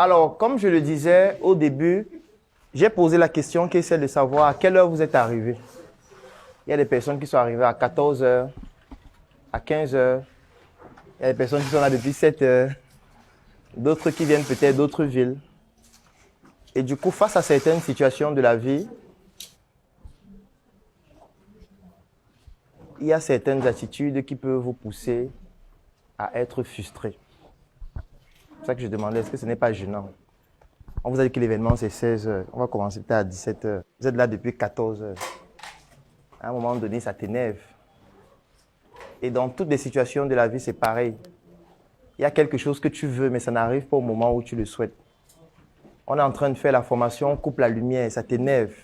Alors, comme je le disais au début, j'ai posé la question qui est celle de savoir à quelle heure vous êtes arrivé. Il y a des personnes qui sont arrivées à 14 heures, à 15 heures. Il y a des personnes qui sont là depuis 7 heures. D'autres qui viennent peut-être d'autres villes. Et du coup, face à certaines situations de la vie, il y a certaines attitudes qui peuvent vous pousser à être frustré. C'est ça que je demandais, est-ce que ce n'est pas gênant? On vous a dit que l'événement c'est 16 heures. On va commencer peut-être à 17 heures. Vous êtes là depuis 14 heures. À un moment donné, ça t'énerve. Et dans toutes les situations de la vie, c'est pareil. Il y a quelque chose que tu veux, mais ça n'arrive pas au moment où tu le souhaites. On est en train de faire la formation, on coupe la lumière, ça t'énerve.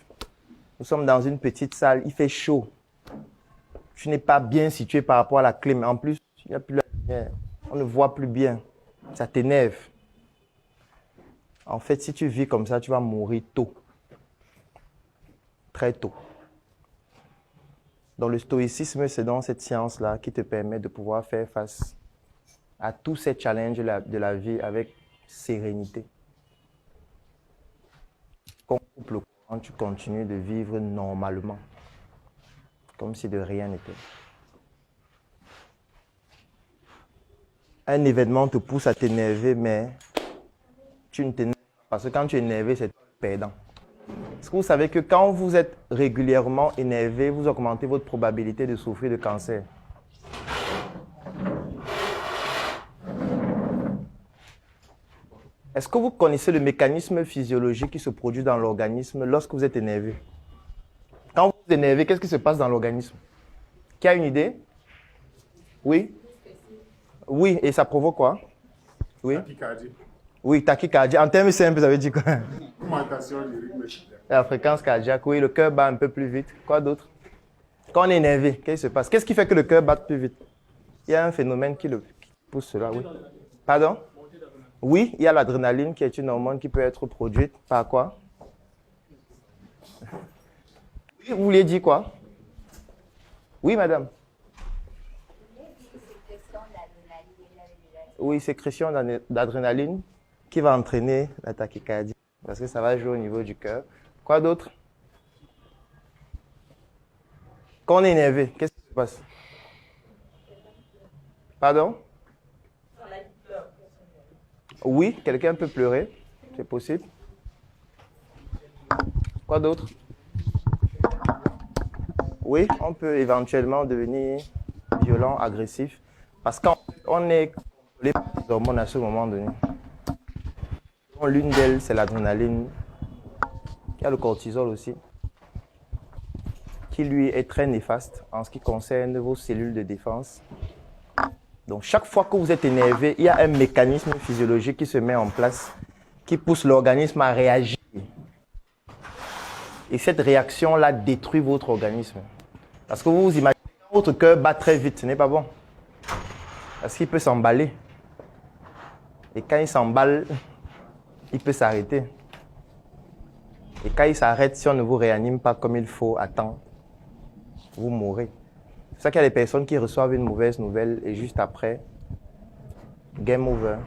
Nous sommes dans une petite salle, il fait chaud. Tu n'es pas bien situé par rapport à la clim. En plus, il n'y a plus la lumière. On ne voit plus bien. Ça t'énerve. En fait, si tu vis comme ça, tu vas mourir tôt. Très tôt. Donc le stoïcisme, c'est dans cette science-là qui te permet de pouvoir faire face à tous ces challenges de la vie avec sérénité. Quand tu coupes le courant, tu continues de vivre normalement, comme si de rien n'était. Un événement te pousse à t'énerver, mais tu ne t'énerves pas. Parce que quand tu es énervé, c'est perdant. Est-ce que vous savez que quand vous êtes régulièrement énervé, vous augmentez votre probabilité de souffrir de cancer? Est-ce que vous connaissez le mécanisme physiologique qui se produit dans l'organisme lorsque vous êtes énervé? Quand vous êtes énervé, qu'est-ce qui se passe dans l'organisme? Qui a une idée? Oui? Oui, et ça provoque quoi? Oui? Tachycardie. Oui, tachycardie. En termes simples, ça veut dire quoi? Augmentation du rythme cardiaque. La fréquence cardiaque, oui, le cœur bat un peu plus vite. Quoi d'autre? Quand on est énervé, qu'est-ce qui se passe? Qu'est-ce qui fait que le cœur bat plus vite? Il y a un phénomène qui pousse cela, oui. Pardon? Oui, il y a l'adrénaline qui est une hormone qui peut être produite par quoi? Oui, vous vouliez dire quoi? Oui, madame. Oui, sécrétion d'adrénaline qui va entraîner la tachycardie parce que ça va jouer au niveau du cœur. Quoi d'autre? Quand on est énervé, qu'est-ce qui se passe? Pardon? Oui, quelqu'un peut pleurer, c'est possible. Quoi d'autre? Oui, on peut éventuellement devenir violent, agressif, parce qu'on est contrôlé par les hormones à ce moment donné. L'une d'elles, c'est l'adrénaline. Il y a le cortisol aussi, qui lui est très néfaste en ce qui concerne vos cellules de défense. Donc chaque fois que vous êtes énervé, il y a un mécanisme physiologique qui se met en place, qui pousse l'organisme à réagir. Et cette réaction-là détruit votre organisme. Parce que vous vous imaginez, quand votre cœur bat très vite, ce n'est pas bon. Parce qu'il peut s'emballer. Et quand il s'emballe, il peut s'arrêter. Et quand il s'arrête, si on ne vous réanime pas comme il faut à temps, vous mourrez. C'est ça qu'il y a des personnes qui reçoivent une mauvaise nouvelle et juste après, game over.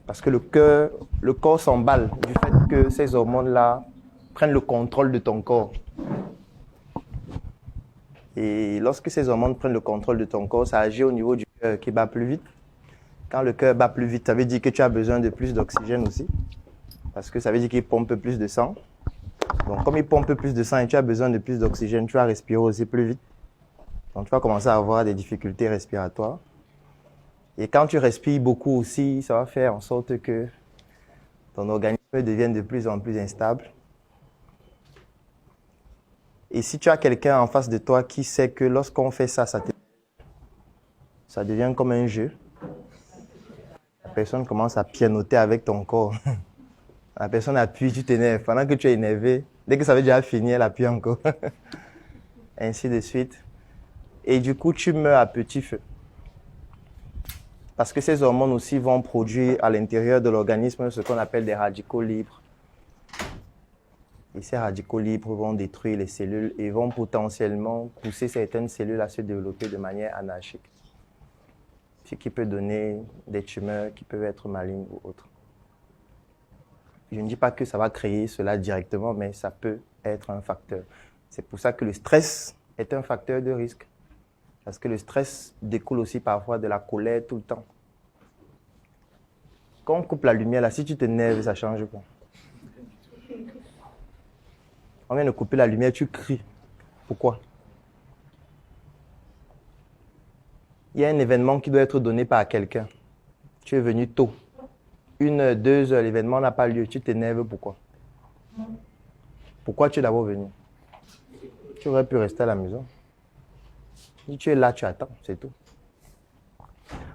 Parce que le corps s'emballe du fait que ces hormones-là prennent le contrôle de ton corps. Et lorsque ces hormones prennent le contrôle de ton corps, ça agit au niveau du cœur qui bat plus vite. Quand le cœur bat plus vite, ça veut dire que tu as besoin de plus d'oxygène aussi. Parce que ça veut dire qu'il pompe plus de sang. Donc comme il pompe plus de sang et tu as besoin de plus d'oxygène, tu vas respirer aussi plus vite. Donc tu vas commencer à avoir des difficultés respiratoires. Et quand tu respires beaucoup aussi, ça va faire en sorte que ton organisme devienne de plus en plus instable. Et si tu as quelqu'un en face de toi qui sait que lorsqu'on fait ça, ça devient comme un jeu. La personne commence à pianoter avec ton corps. La personne appuie, tu t'énerves. Pendant que tu es énervé, dès que ça veut déjà finir, elle appuie encore. Ainsi de suite. Et du coup, tu meurs à petit feu. Parce que ces hormones aussi vont produire à l'intérieur de l'organisme ce qu'on appelle des radicaux libres. Et ces radicaux libres vont détruire les cellules et vont potentiellement pousser certaines cellules à se développer de manière anarchique. ce qui peut donner des tumeurs qui peuvent être malignes ou autres. Je ne dis pas que ça va créer cela directement, mais ça peut être un facteur. C'est pour ça que le stress est un facteur de risque. Parce que le stress découle aussi parfois de la colère tout le temps. Quand on coupe la lumière, là, si tu t'énerves, ça change quoi? On vient de couper la lumière, tu cries. Pourquoi? Il y a un événement qui doit être donné par quelqu'un. Tu es venu tôt. 1 heure, 2 heures, l'événement n'a pas lieu. Tu t'énerves, pourquoi? Pourquoi tu es d'abord venu? Tu aurais pu rester à la maison. Si tu es là, tu attends, c'est tout.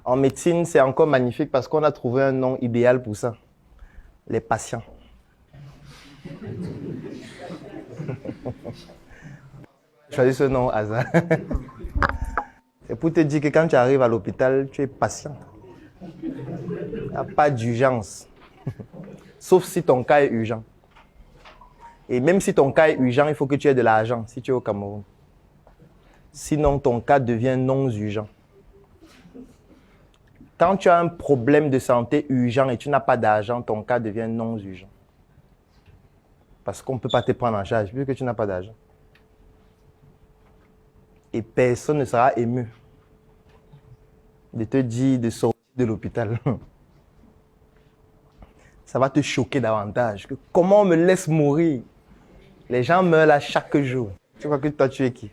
En médecine, c'est encore magnifique parce qu'on a trouvé un nom idéal pour ça. Les patients. Choisis ce nom au hasard. C'est pour te dire que quand tu arrives à l'hôpital, tu es patient. Il n'y a pas d'urgence. Sauf si ton cas est urgent. Et même si ton cas est urgent, il faut que tu aies de l'argent si tu es au Cameroun. Sinon, ton cas devient non urgent. Quand tu as un problème de santé urgent et tu n'as pas d'argent, ton cas devient non urgent. Parce qu'on ne peut pas te prendre en charge vu que tu n'as pas d'argent. Et personne ne sera ému de te dire de sortir de l'hôpital. Ça va te choquer davantage. Que comment on me laisse mourir? Les gens meurent là chaque jour. Tu crois que toi, tu es qui?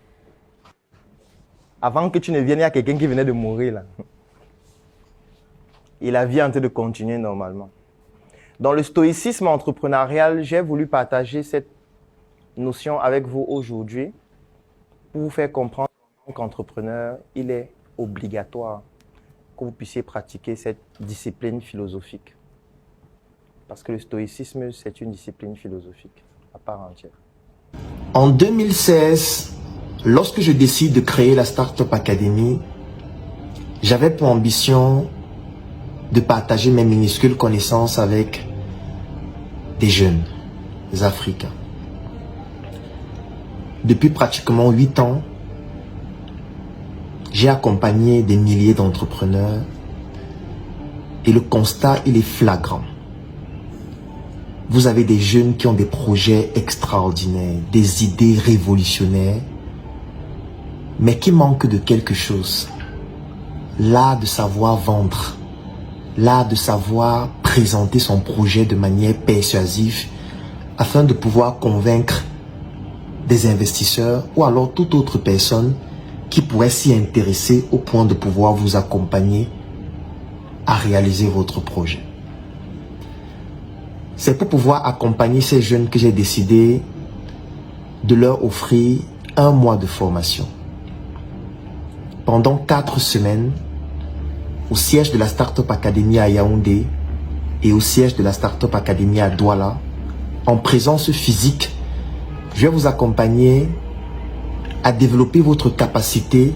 Avant que tu ne viennes, il y a quelqu'un qui venait de mourir là. Et la vie est en train de continuer normalement. Dans le stoïcisme entrepreneurial, j'ai voulu partager cette notion avec vous aujourd'hui pour vous faire comprendre qu'entrepreneur, il est obligatoire que vous puissiez pratiquer cette discipline philosophique. Parce que le stoïcisme, c'est une discipline philosophique à part entière. En 2016, lorsque je décide de créer la Startup Academy, j'avais pour ambition de partager mes minuscules connaissances avec des jeunes africains. Depuis pratiquement 8 ans, j'ai accompagné des milliers d'entrepreneurs et le constat, il est flagrant. Vous avez des jeunes qui ont des projets extraordinaires, des idées révolutionnaires, mais qui manquent de quelque chose. L'art de savoir vendre, l'art de savoir présenter son projet de manière persuasive afin de pouvoir convaincre des investisseurs ou alors toute autre personne qui pourrait s'y intéresser au point de pouvoir vous accompagner à réaliser votre projet. C'est pour pouvoir accompagner ces jeunes que j'ai décidé de leur offrir 1 mois de formation. Pendant 4 semaines, au siège de la Startup Academy à Yaoundé et au siège de la Startup Academy à Douala, en présence physique, je vais vous accompagner à développer votre capacité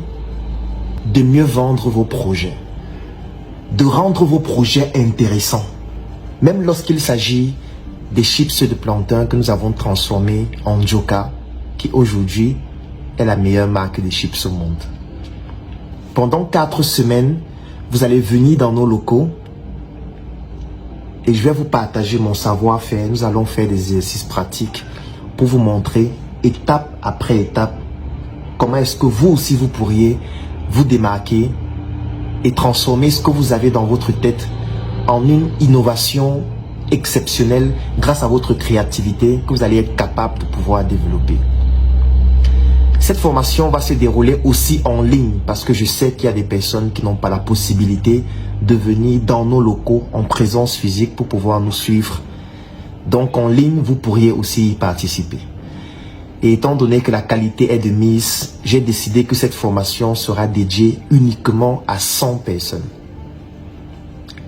de mieux vendre vos projets, de rendre vos projets intéressants. Même lorsqu'il s'agit des chips de plantain que nous avons transformés en Joka, qui aujourd'hui est la meilleure marque de chips au monde. Pendant 4 semaines, vous allez venir dans nos locaux et je vais vous partager mon savoir-faire. Nous allons faire des exercices pratiques pour vous montrer étape après étape comment est-ce que vous aussi vous pourriez vous démarquer et transformer ce que vous avez dans votre tête en une innovation exceptionnelle grâce à votre créativité que vous allez être capable de pouvoir développer. Cette formation va se dérouler aussi en ligne parce que je sais qu'il y a des personnes qui n'ont pas la possibilité de venir dans nos locaux en présence physique pour pouvoir nous suivre. Donc en ligne, vous pourriez aussi y participer. Et étant donné que la qualité est de mise, j'ai décidé que cette formation sera dédiée uniquement à 100 personnes.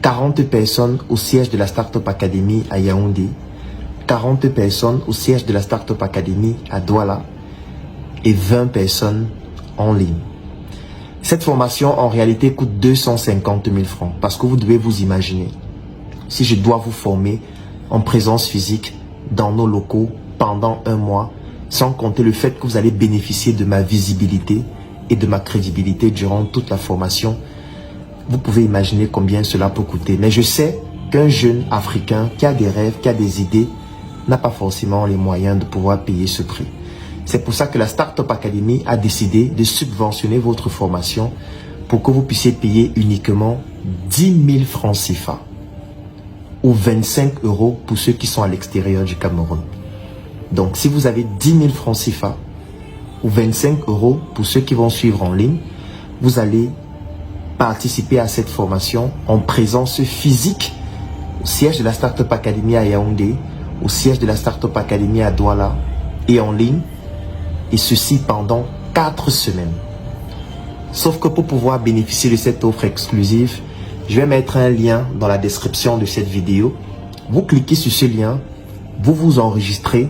40 personnes au siège de la Startup Academy à Yaoundé, 40 personnes au siège de la Startup Academy à Douala et 20 personnes en ligne. Cette formation en réalité coûte 250 000 francs parce que vous devez vous imaginer, si je dois vous former en présence physique dans nos locaux pendant 1 mois, sans compter le fait que vous allez bénéficier de ma visibilité et de ma crédibilité durant toute la formation, vous pouvez imaginer combien cela peut coûter. Mais je sais qu'un jeune Africain qui a des rêves, qui a des idées, n'a pas forcément les moyens de pouvoir payer ce prix. C'est pour ça que la Startup Academy a décidé de subventionner votre formation pour que vous puissiez payer uniquement 10 000 francs CFA ou 25 € pour ceux qui sont à l'extérieur du Cameroun. Donc, si vous avez 10 000 francs CFA ou 25 € pour ceux qui vont suivre en ligne, vous allez participer à cette formation en présence physique au siège de la Startup Academy à Yaoundé, au siège de la Startup Academy à Douala et en ligne, et ceci pendant 4 semaines. Sauf que pour pouvoir bénéficier de cette offre exclusive, je vais mettre un lien dans la description de cette vidéo. Vous cliquez sur ce lien, vous vous enregistrez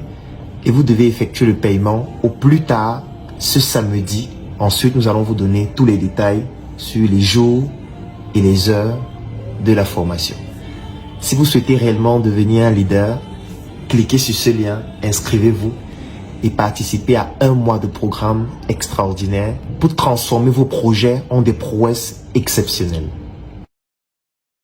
et vous devez effectuer le paiement au plus tard ce samedi. Ensuite, nous allons vous donner tous les détails sur les jours et les heures de la formation. Si vous souhaitez réellement devenir un leader, cliquez sur ce lien, inscrivez-vous et participez à 1 mois de programme extraordinaire pour transformer vos projets en des prouesses exceptionnelles.